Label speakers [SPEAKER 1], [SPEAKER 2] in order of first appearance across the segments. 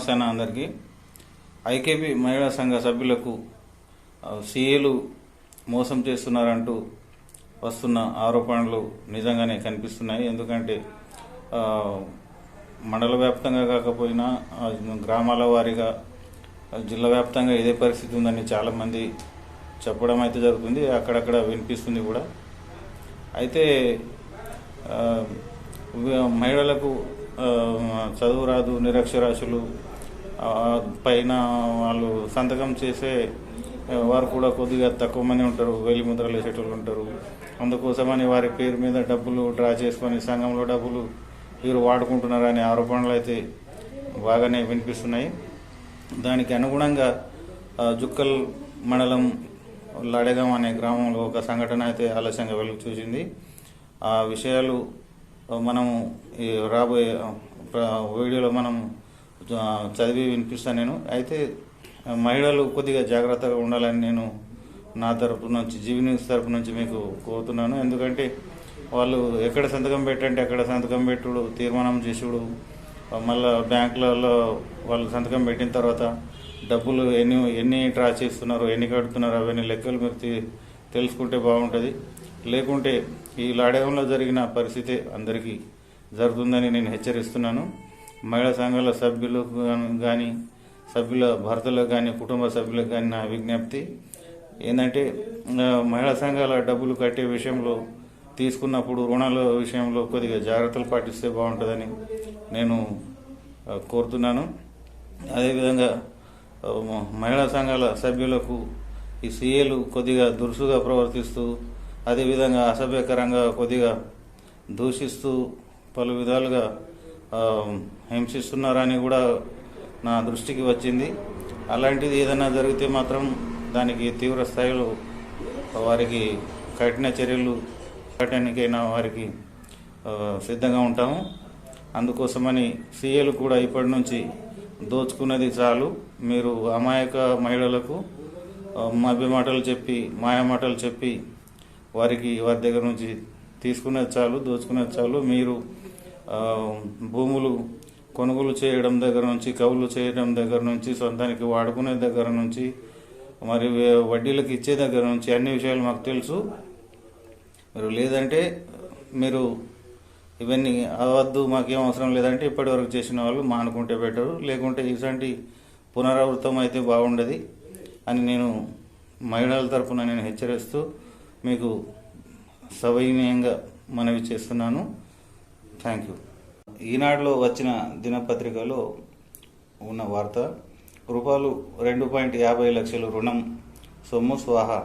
[SPEAKER 1] నమస్తే అన్న అందరికీ. ఐకేపీ మహిళా సంఘ సభ్యులకు సీఏలు మోసం చేస్తున్నారంటూ వస్తున్న ఆరోపణలు నిజంగానే కనిపిస్తున్నాయి. ఎందుకంటే మండల వ్యాప్తంగా కాకపోయినా గ్రామాల వారీగా జిల్లా వ్యాప్తంగా ఇదే పరిస్థితి ఉందని చాలామంది చెప్పడం అయితే జరుగుతుంది, అక్కడక్కడ వినిపిస్తుంది కూడా. అయితే మహిళలకు చదువు రాదు, నిరక్షరాస్యులు పైన వాళ్ళు సంతకం చేసే వారు కూడా కొద్దిగా తక్కువ మంది ఉంటారు, వేలి ముద్రలు వేసేటోళ్ళు ఉంటారు. అందుకోసమని వారి పేరు మీద డబ్బులు డ్రా చేసుకొని సంఘంలో డబ్బులు వీరు వాడుకుంటున్నారనే ఆరోపణలు అయితే బాగానే వినిపిస్తున్నాయి. దానికి అనుగుణంగా జుక్కల్ మండలం లాడెగాం అనే గ్రామంలో ఒక సంఘటన అయితే ఆలస్యంగా వెలుగు చూసింది. ఆ విషయాలు మనము ఈ రాబోయే వీడియోలో మనం చదివి వినిపిస్తాను నేను. అయితే మహిళలు కొద్దిగా జాగ్రత్తగా ఉండాలని నేను నా తరపు నుంచి, జీవి న్యూస్ తరపు నుంచి మీకు కోరుతున్నాను. ఎందుకంటే వాళ్ళు ఎక్కడ సంతకం పెట్టంటే అక్కడ సంతకం పెట్టుడు, తీర్మానం చేసుడు, మళ్ళీ బ్యాంకులలో వాళ్ళు సంతకం పెట్టిన తర్వాత డబ్బులు ఎన్ని డ్రా చేస్తున్నారు, ఎన్ని కడుతున్నారు, అవన్నీ లెక్కలు మీరు తెలుసుకుంటే బాగుంటుంది. లేకుంటే ఈ లాడేగంలో జరిగిన పరిస్థితి అందరికీ జరుగుతుందని నేను హెచ్చరిస్తున్నాను. మహిళా సంఘాల సభ్యులకు కానీ, సభ్యుల భర్తలకు కానీ, కుటుంబ సభ్యులకు కానీ నా విజ్ఞప్తి ఏంటంటే, మహిళా సంఘాల డబ్బులు కట్టే విషయంలో తీసుకున్నప్పుడు రుణాల విషయంలో కొద్దిగా జాగ్రత్తలు పాటిస్తే బాగుంటుందని నేను కోరుతున్నాను. అదేవిధంగా మహిళా సంఘాల సభ్యులకు ఈ సీఏలు కొద్దిగా దురుసుగా ప్రవర్తిస్తూ, అదేవిధంగా అసభ్యకరంగా కొద్దిగా దూషిస్తూ పలు విధాలుగా హింసిస్తున్నారని కూడా నా దృష్టికి వచ్చింది. అలాంటిది ఏదైనా జరిగితే మాత్రం దానికి తీవ్ర స్థాయిలో వారికి కఠిన చర్యలు పెట్టడానికైనా వారికి సిద్ధంగా ఉంటాము. అందుకోసమని సీఏలు కూడా ఇప్పటి నుంచి దోచుకున్నది చాలు, మీరు అమాయక మహిళలకు మభ్య మాటలు చెప్పి, మాయ మాటలు చెప్పి వారి దగ్గర నుంచి తీసుకునేది చాలు, దోచుకునేది చాలు. మీరు భూములు కొనుగోలు చేయడం దగ్గర నుంచి, కవులు చేయడం దగ్గర నుంచి, సొంతానికి వాడుకునే దగ్గర నుంచి, మరి వడ్డీలకు ఇచ్చే దగ్గర నుంచి అన్ని విషయాలు మాకు తెలుసు. మీరు లేదంటే మీరు ఇవన్నీ అవద్దు, మాకేం అవసరం లేదంటే ఇప్పటివరకు చేసిన వాళ్ళు మానుకుంటే బెటరు. లేకుంటే ఇలాంటి పునరావృతం అయితే బాగుండదు అని నేను మహిళల తరఫున నేను హెచ్చరిస్తూ మీకు సవినయంగా మనవి చేస్తున్నాను. Thank you. ఈనాడులో వచ్చిన దినపత్రికలో ఉన్న వార్త, రూపాయలు 2.50 లక్షలు రుణం సొమ్ము స్వాహా.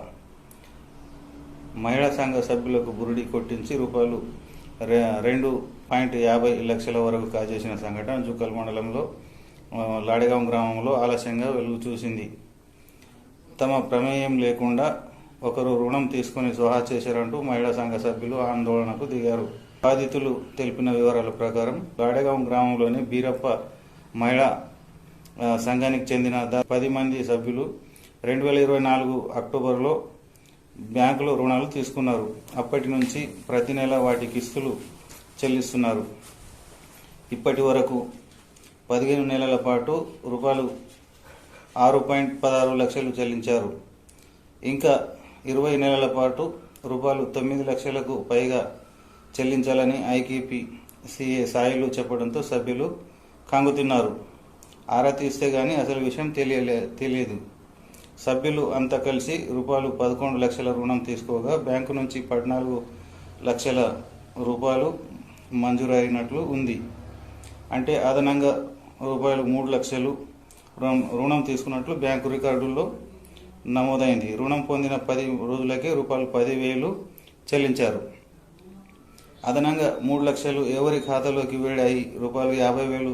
[SPEAKER 1] మహిళా సంఘ సభ్యులకు బురిడి కొట్టించి రూపాయలు 2.50 లక్షల వరకు కాజేసిన సంఘటన జుక్కల్ మండలంలో లాడెగాం గ్రామంలో ఆలస్యంగా వెలుగు చూసింది. తమ ప్రమేయం లేకుండా ఒకరు రుణం తీసుకుని స్వాహా చేశారంటూ మహిళా సంఘ సభ్యులు ఆందోళనకు దిగారు. బాధితులు తెలిపిన వివరాల ప్రకారం లాడెగాం గ్రామంలోని బీరప్ప మహిళా సంఘానికి చెందిన 10 మంది సభ్యులు 2024 అక్టోబర్లో బ్యాంకులో రుణాలు తీసుకున్నారు. అప్పటి నుంచి ప్రతి నెల వాటి కిస్తులు చెల్లిస్తున్నారు. ఇప్పటి వరకు 15 నెలల పాటు రూపాయలు 6.16 లక్షలు చెల్లించారు. ఇంకా 20 నెలల పాటు రూపాయలు 9 లక్షలకు పైగా చెల్లించాలని ఐకేపీ సీఏ సాయిలు చెప్పడంతో సభ్యులు కంగుతిన్నారు. ఆరా తీస్తే గానీ అసలు విషయం తెలియదు. సభ్యులు అంతా కలిసి రూపాయలు 11 లక్షల రుణం తీసుకోగా బ్యాంకు నుంచి 14 లక్షల రూపాయలు మంజూరైనట్లు ఉంది. అంటే అదనంగా రూపాయలు 3 లక్షలు రుణం తీసుకున్నట్లు బ్యాంకు రికార్డుల్లో నమోదైంది. రుణం పొందిన 10 రోజులకే రూపాయలు 10,000 చెల్లించారు. అదనంగా 3 లక్షలు ఎవరి ఖాతాలోకి వేడాయి, రూపాయలు 50,000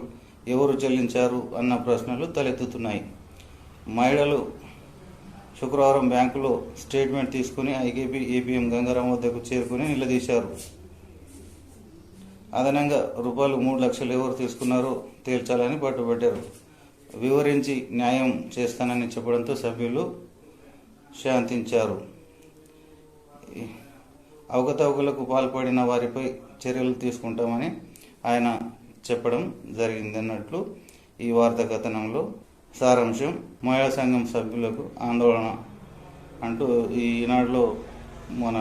[SPEAKER 1] ఎవరు చెల్లించారు అన్న ప్రశ్నలు తలెత్తుతున్నాయి. మహిళలు శుక్రవారం బ్యాంకులో స్టేట్మెంట్ తీసుకుని ఐకేపీ ఏపీఎం గంగారాం వద్దకు చేరుకుని నిలదీశారు. అదనంగా రూపాయలు 3 లక్షలు ఎవరు తీసుకున్నారో తేల్చాలని పట్టుబట్టారు. వివరించి న్యాయం చేస్తానని చెప్పడంతో సభ్యులు శాంతించారు. అవకతవకలకు పాల్పడిన వారిపై చర్యలు తీసుకుంటామని ఆయన చెప్పడం జరిగిందన్నట్లు ఈ వార్తా కథనంలో సారాంశం: మహిళా సంఘం సభ్యులకు ఆందోళన అంటూ ఈనాడులో మన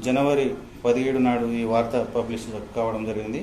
[SPEAKER 1] జనవరి 17 నాడు ఈ వార్త పబ్లిష్ కావడం జరిగింది.